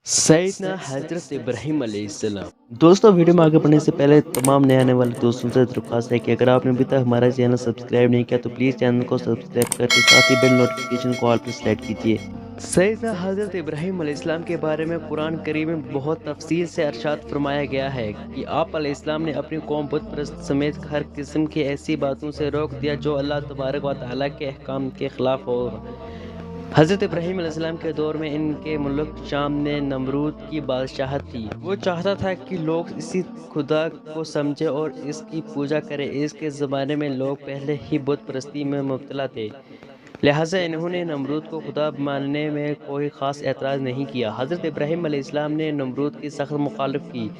सैयदना हज़रत इब्राहीम अलैहिस्सलाम। दोस्तों, वीडियो में आगे बढ़ने से पहले तमाम नए आने वाले दोस्तों से दरख्वास्त है कि अगर आपने अभी तक हमारा चैनल सब्सक्राइब नहीं किया तो प्लीज़ चैनल को सब्सक्राइब करके साथ ही बेल नोटिफिकेशन को ऑल पर सेलेक्ट कीजिए। सैयदना हज़रत इब्राहीम अलैहिस्सलाम के बारे में कुरान करीम में बहुत तफसील से इरशाद फरमाया गया है कि आप अलैहिस्सलाम ने अपनी कौम बुत परस्त समेत हर किस्म की ऐसी बातों से रोक दिया जो अल्लाह तबारक व तआला के अहकाम के खिलाफ हो। हज़रत इब्राहीम अलैहिस्सलाम के दौर में इनके मुल्क शाम में नमरूद की बादशाहत थी। वो चाहता था कि लोग इसी खुदा को समझे और इसकी पूजा करें। इसके ज़माने में लोग पहले ही बुत परस्ती में मुब्तला थे, लिहाजा इन्होंने नमरूद को खुदा मानने में कोई ख़ास एतराज़ नहीं किया। हज़रत इब्राहीम अलैहिस्सलाम ने नमरूद की सख्त मुखालफत की।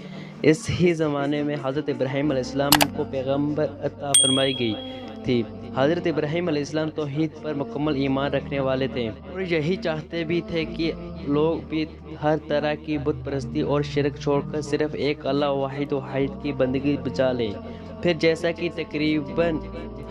इस ही ज़माने में हज़रत इब्राहीम अलैहिस्सलाम को पैगम्बर अता फरमाई गई थी। हज़रत इब्राहीम अलैहिस्सलाम तौहीद पर मुकम्मल ईमान रखने वाले थे और यही चाहते भी थे कि लोग भी हर तरह की बुत परस्ती और शिरक छोड़कर सिर्फ एक अल्लाह वाहिद वाहिद की बंदगी बचा लें। फिर जैसा कि तकरीबन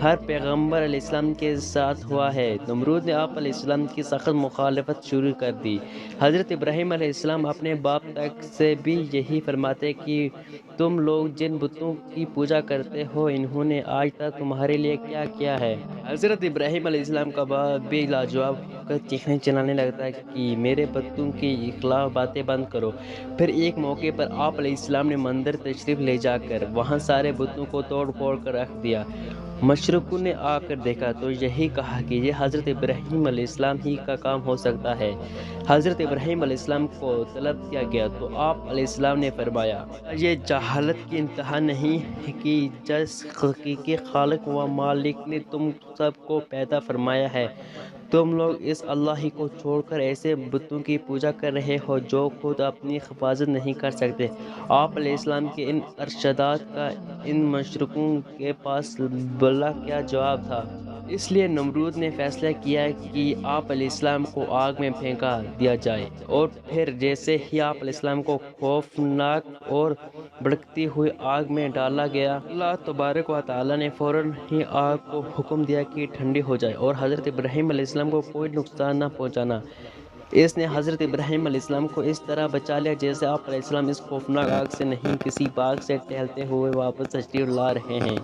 हर पैगम्बर अलैहिस्सलाम के साथ हुआ है, नमरूद ने आप अलैहिस्सलाम की सख्त मुखालफत शुरू कर दी। हज़रत इब्राहीम अलैहिस्सलाम अपने बाप तक से भी यही फरमाते कि तुम लोग जिन बुतों की पूजा करते हो, इन्होंने आज तक तुम्हारे लिए क्या किया है। हज़रत इब्राहीम अलैहिस्सलाम का बाप भी लाजवाब होकर चीखने चिल्लाने लगता है कि मेरे बुतों की खिलाफ बातें बंद करो। फिर एक मौके पर आप अलैहिस्सलाम ने मंदिर तशरीफ़ ले जाकर वहाँ सारे बुतों को तोड़ फोड़ कर रख दिया। मशरकों ने आकर देखा तो यही कहा कि ये हज़रत इब्राहीम अलैहिस्सलाम ही का काम हो सकता है। हज़रत इब्राहीम अलैहिस्सलाम को तलब किया गया तो आप अलैहिस्सलाम ने फरमाया, ये जहालत की इंतहा नहीं है कि जिस हकीकी खालिक व मालिक ने तुम सबको पैदा फरमाया है, तुम लोग इस अल्लाह ही को छोड़कर ऐसे बुतों की पूजा कर रहे हो जो खुद अपनी हिफाजत नहीं कर सकते। आप अलैहिस्सलाम के इन अरशदात का इन मुशरिकों के पास भला क्या जवाब था। इसलिए नमरूद ने फैसला किया कि आप अलैहिस्सलाम को आग में फेंका दिया जाए और फिर जैसे ही आप अलैहिस्सलाम को खौफनाक और भड़कती हुई आग में डाला गया, अल्लाह तबारक व तआला ने फ़ौरन ही आग को हुक्म दिया कि ठंडी हो जाए और हज़रत इब्राहीम अलैहिस्सलाम को कोई नुकसान न पहुँचाना। इसने हज़रत इब्राहीम अलैहिस्सलाम को इस तरह बचा लिया जैसे आप अलैहिस्सलाम इस खौफनाक आग से नहीं किसी बाग से टहलते हुए वापस तशरीफ़ ला रहे हैं।